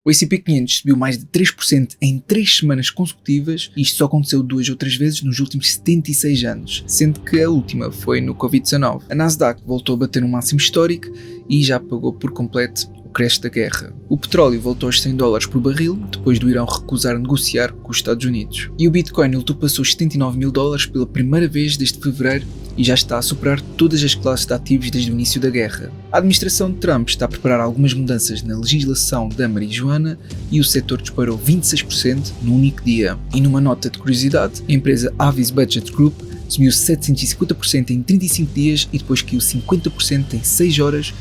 O S&P 500 subiu mais de 3% em 3 semanas consecutivas e isto só aconteceu 2 ou 3 vezes nos últimos 76 anos, sendo que a última foi no Covid-19. A Nasdaq voltou a bater um máximo histórico e já pagou por completo o crash da guerra. O petróleo voltou aos $100 por barril, depois do Irão recusar negociar com os Estados Unidos. E o Bitcoin ultrapassou os $79 mil pela primeira vez desde fevereiro e já está a superar todas as classes de ativos desde o início da guerra. A administração de Trump está a preparar algumas mudanças na legislação da marijuana e o setor disparou 26% num único dia. E numa nota de curiosidade, a empresa Avis Budget Group subiu 750% em 35 dias e depois caiu 50% em 6 horas,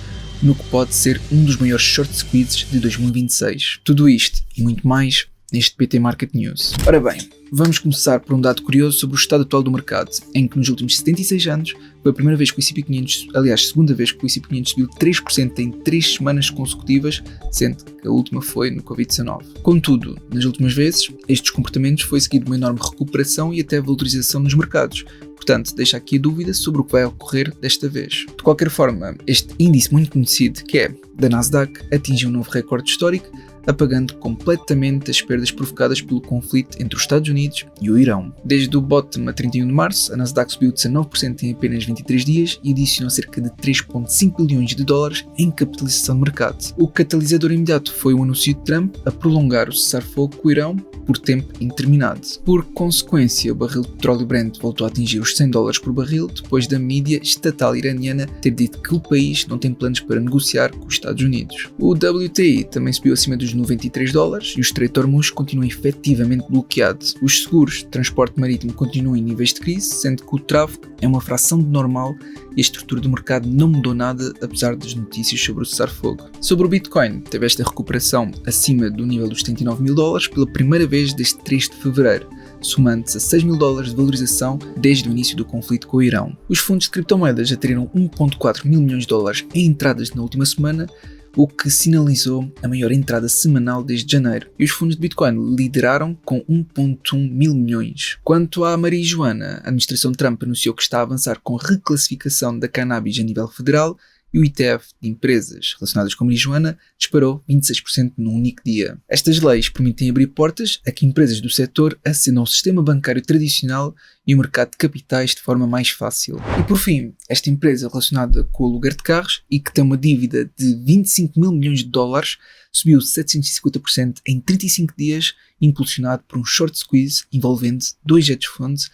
no que pode ser um dos maiores short squeezes de 2026. Tudo isto e muito mais neste PT Market News. Ora bem, vamos começar por um dado curioso sobre o estado atual do mercado, em que nos últimos 76 anos foi a primeira vez que o S&P 500, aliás, segunda vez que o S&P 500 subiu 3% em 3 semanas consecutivas, sendo que a última foi no Covid-19. Contudo, nas últimas vezes, estes comportamentos foi seguido de uma enorme recuperação e até valorização nos mercados. Portanto, deixa aqui a dúvida sobre o que vai ocorrer desta vez. De qualquer forma, este índice muito conhecido, que é da Nasdaq, atingiu um novo recorde histórico, apagando completamente as perdas provocadas pelo conflito entre os Estados Unidos e o Irão. Desde o bottom a 31 de março, a Nasdaq subiu 19% em apenas 23 dias e adicionou cerca de 3,5 bilhões de dólares em capitalização de mercado. O catalisador imediato foi o anúncio de Trump a prolongar o cessar-fogo com o Irão por tempo indeterminado. Por consequência, o barril de petróleo Brent voltou a atingir os $100 por barril depois da mídia estatal iraniana ter dito que o país não tem planos para negociar com os Estados Unidos. O WTI também subiu acima dos $93 e o Estreito de Hormuz continua efetivamente bloqueado. Os seguros de transporte marítimo continuam em níveis de crise, sendo que o tráfego é uma fração de normal e a estrutura do mercado não mudou nada apesar das notícias sobre o cessar-fogo. Sobre o Bitcoin, teve esta recuperação acima do nível dos $79 mil pela primeira vez desde 3 de fevereiro, somando-se a $6 mil de valorização desde o início do conflito com o Irão. Os fundos de criptomoedas atraíram 1,4 mil milhões de dólares em entradas na última semana, o que sinalizou a maior entrada semanal desde janeiro, e os fundos de Bitcoin lideraram com 1,1 mil milhões. Quanto à marijuana, a administração de Trump anunciou que está a avançar com a reclassificação da cannabis a nível federal e o ETF de empresas relacionadas com marijuana disparou 26% num único dia. Estas leis permitem abrir portas a que empresas do setor acendam ao sistema bancário tradicional e o mercado de capitais de forma mais fácil. E por fim, esta empresa relacionada com o aluguer de carros e que tem uma dívida de 25 mil milhões de dólares subiu 750% em 35 dias, impulsionado por um short squeeze envolvendo 2 hedge funds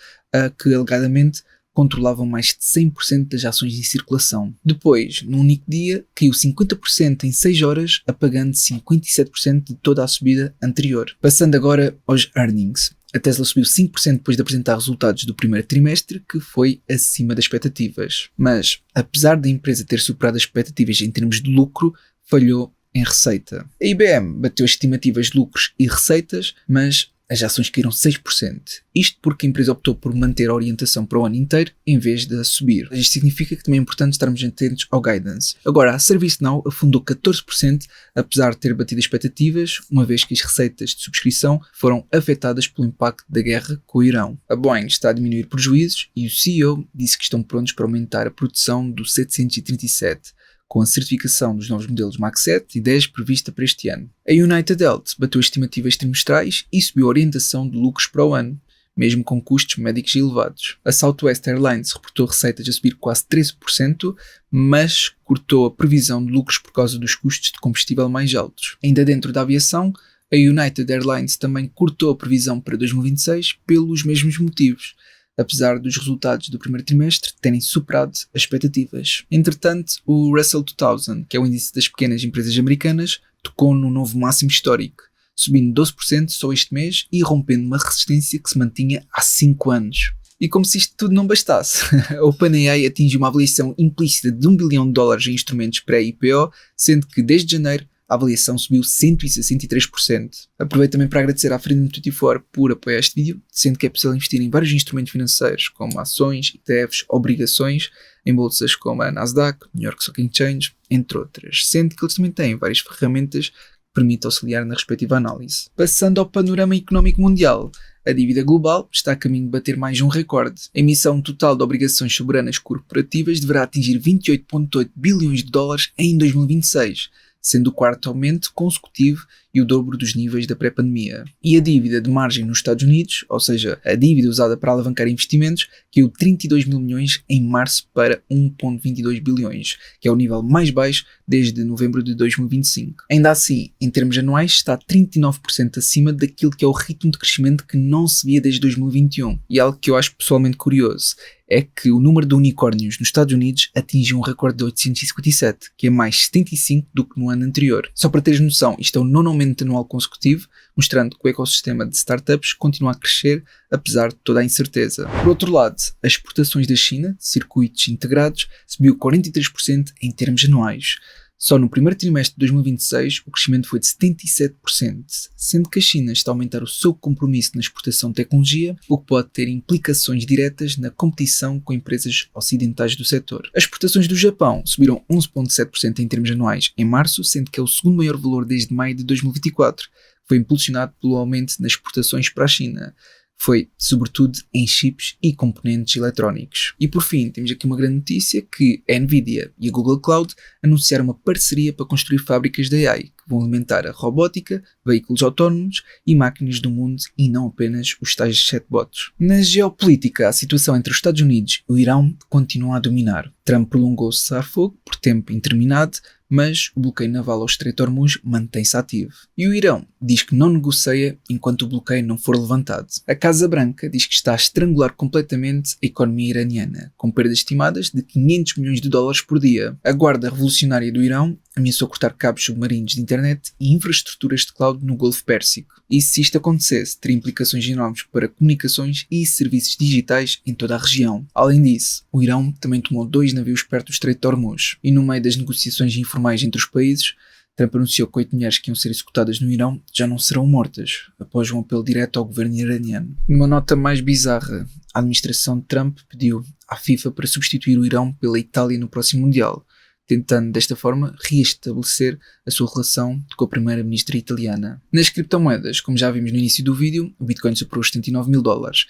que alegadamente controlavam mais de 100% das ações em circulação. Depois, num único dia, caiu 50% em 6 horas, apagando 57% de toda a subida anterior. Passando agora aos earnings. A Tesla subiu 5% depois de apresentar resultados do primeiro trimestre, que foi acima das expectativas. Mas, apesar da empresa ter superado as expectativas em termos de lucro, falhou em receita. A IBM bateu as estimativas de lucros e receitas, mas as ações caíram 6%. Isto porque a empresa optou por manter a orientação para o ano inteiro em vez de subir. Isto significa que também é importante estarmos atentos ao guidance. Agora, a ServiceNow afundou 14%, apesar de ter batido expectativas, uma vez que as receitas de subscrição foram afetadas pelo impacto da guerra com o Irão. A Boeing está a diminuir prejuízos e o CEO disse que estão prontos para aumentar a produção do 737. Com a certificação dos novos modelos MAX 7 e 10 prevista para este ano. A United Health bateu as estimativas trimestrais e subiu a orientação de lucros para o ano, mesmo com custos médicos elevados. A Southwest Airlines reportou receitas a subir quase 13%, mas cortou a previsão de lucros por causa dos custos de combustível mais altos. Ainda dentro da aviação, a United Airlines também cortou a previsão para 2026 pelos mesmos motivos, apesar dos resultados do primeiro trimestre terem superado as expectativas. Entretanto, o Russell 2000, que é o índice das pequenas empresas americanas, tocou no novo máximo histórico, subindo 12% só este mês e rompendo uma resistência que se mantinha há 5 anos. E como se isto tudo não bastasse, a OpenAI atinge uma avaliação implícita de $1 bilhão em instrumentos pré-IPO, sendo que desde janeiro a avaliação subiu 163%. Aproveito também para agradecer à Freedom24 por apoiar este vídeo, sendo que é possível investir em vários instrumentos financeiros, como ações, ETFs, obrigações, em bolsas como a Nasdaq, New York Stock Exchange, entre outras, sendo que eles também têm várias ferramentas que permitem auxiliar na respectiva análise. Passando ao panorama económico mundial, a dívida global está a caminho de bater mais um recorde. A emissão total de obrigações soberanas corporativas deverá atingir 28,8 bilhões de dólares em 2026, sendo o quarto aumento consecutivo e o dobro dos níveis da pré-pandemia. E a dívida de margem nos Estados Unidos, ou seja, a dívida usada para alavancar investimentos, caiu 32 mil milhões em março para 1,22 bilhões, que é o nível mais baixo desde novembro de 2025. Ainda assim, em termos anuais, está 39% acima daquilo que é o ritmo de crescimento que não se via desde 2021. E algo que eu acho pessoalmente curioso é que o número de unicórnios nos Estados Unidos atingiu um recorde de 857, que é mais 75 do que no ano anterior. Só para teres noção, isto é o nono aumento anual consecutivo, mostrando que o ecossistema de startups continua a crescer apesar de toda a incerteza. Por outro lado, as exportações da China, de circuitos integrados, subiu 43% em termos anuais. Só no primeiro trimestre de 2026 o crescimento foi de 77%, sendo que a China está a aumentar o seu compromisso na exportação de tecnologia, o que pode ter implicações diretas na competição com empresas ocidentais do setor. As exportações do Japão subiram 11,7% em termos anuais em março, sendo que é o segundo maior valor desde maio de 2024, foi impulsionado pelo aumento nas exportações para a China. Foi, sobretudo, em chips e componentes eletrónicos. E por fim, temos aqui uma grande notícia que a Nvidia e a Google Cloud anunciaram uma parceria para construir fábricas de AI, que vão alimentar a robótica, veículos autónomos e máquinas do mundo e não apenas os tais chatbots. Na geopolítica, a situação entre os Estados Unidos e o Irão continua a dominar. Trump prolongou o cessar-fogo por tempo indeterminado, mas o bloqueio naval ao Estreito de Hormuz mantém-se ativo. E o Irão diz que não negocia enquanto o bloqueio não for levantado. A Casa Branca diz que está a estrangular completamente a economia iraniana, com perdas estimadas de 500 milhões de dólares por dia. A Guarda Revolucionária do Irão ameaçou cortar cabos submarinos de internet e infraestruturas de cloud no Golfo Pérsico. E se isto acontecesse, teria implicações enormes para comunicações e serviços digitais em toda a região. Além disso, o Irão também tomou 2 navios perto do Estreito de Hormuz. E no meio das negociações informais entre os países, Trump anunciou que 8 mulheres que iam ser executadas no Irão já não serão mortas, após um apelo direto ao governo iraniano. Numa nota mais bizarra, a administração de Trump pediu à FIFA para substituir o Irão pela Itália no próximo Mundial, tentando desta forma reestabelecer a sua relação com a primeira-ministra italiana. Nas criptomoedas, como já vimos no início do vídeo, o Bitcoin superou os 79 mil dólares,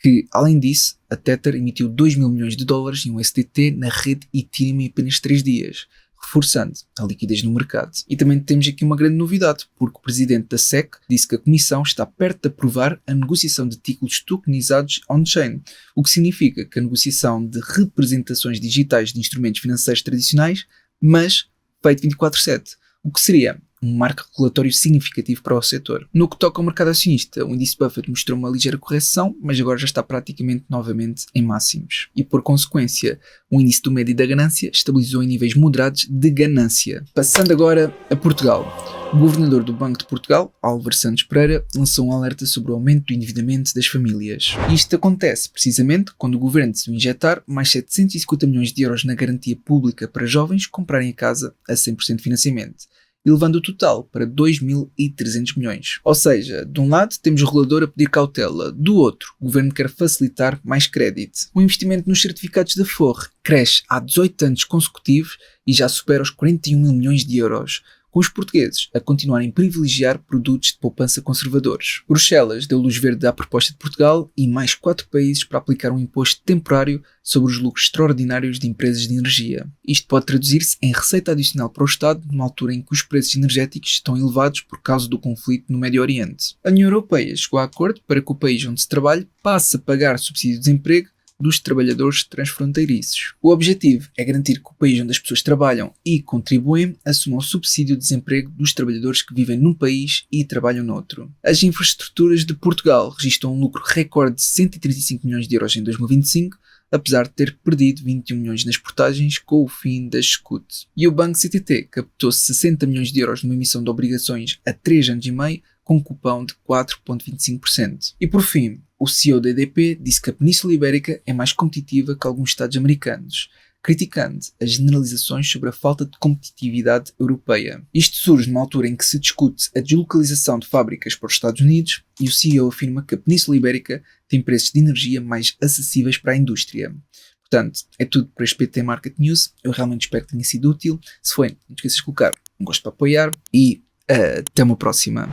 que, além disso, a Tether emitiu 2 mil milhões de dólares em USDT na rede Ethereum em apenas 3 dias, reforçando a liquidez no mercado. E também temos aqui uma grande novidade, porque o presidente da SEC disse que a Comissão está perto de aprovar a negociação de títulos tokenizados on-chain, o que significa que a negociação de representações digitais de instrumentos financeiros tradicionais, mas feito 24/7, o que seria um marco regulatório significativo para o setor. No que toca ao mercado acionista, o índice Buffett mostrou uma ligeira correção, mas agora já está praticamente novamente em máximos. E por consequência, o índice do médio da ganância estabilizou em níveis moderados de ganância. Passando agora a Portugal. O governador do Banco de Portugal, Álvaro Santos Pereira, lançou um alerta sobre o aumento do endividamento das famílias. Isto acontece precisamente quando o governo decidiu injetar mais 750 milhões de euros na garantia pública para jovens comprarem a casa a 100% de financiamento, elevando o total para 2.300 milhões. Ou seja, de um lado temos o regulador a pedir cautela, do outro, o governo quer facilitar mais crédito. O investimento nos certificados da Forre cresce há 18 anos consecutivos e já supera os 41 mil milhões de euros, com os portugueses a continuarem a privilegiar produtos de poupança conservadores. Bruxelas deu luz verde à proposta de Portugal e mais 4 países para aplicar um imposto temporário sobre os lucros extraordinários de empresas de energia. Isto pode traduzir-se em receita adicional para o Estado numa altura em que os preços energéticos estão elevados por causa do conflito no Médio Oriente. A União Europeia chegou a acordo para que o país onde se trabalhe passe a pagar subsídio de desemprego dos trabalhadores transfronteiriços. O objetivo é garantir que o país onde as pessoas trabalham e contribuem assuma o subsídio de desemprego dos trabalhadores que vivem num país e trabalham noutro. As infraestruturas de Portugal registram um lucro recorde de 135 milhões de euros em 2025, apesar de ter perdido 21 milhões nas portagens com o fim da escute. E o Banco CTT captou 60 milhões de euros numa emissão de obrigações a 3 anos e meio, com um cupão de 4,25%. E por fim, o CEO da EDP disse que a Península Ibérica é mais competitiva que alguns Estados americanos, criticando as generalizações sobre a falta de competitividade europeia. Isto surge numa altura em que se discute a deslocalização de fábricas para os Estados Unidos e o CEO afirma que a Península Ibérica tem preços de energia mais acessíveis para a indústria. Portanto, é tudo para este PT Market News. Eu realmente espero que tenha sido útil. Se foi, não esqueças de colocar um gosto para apoiar e até uma próxima.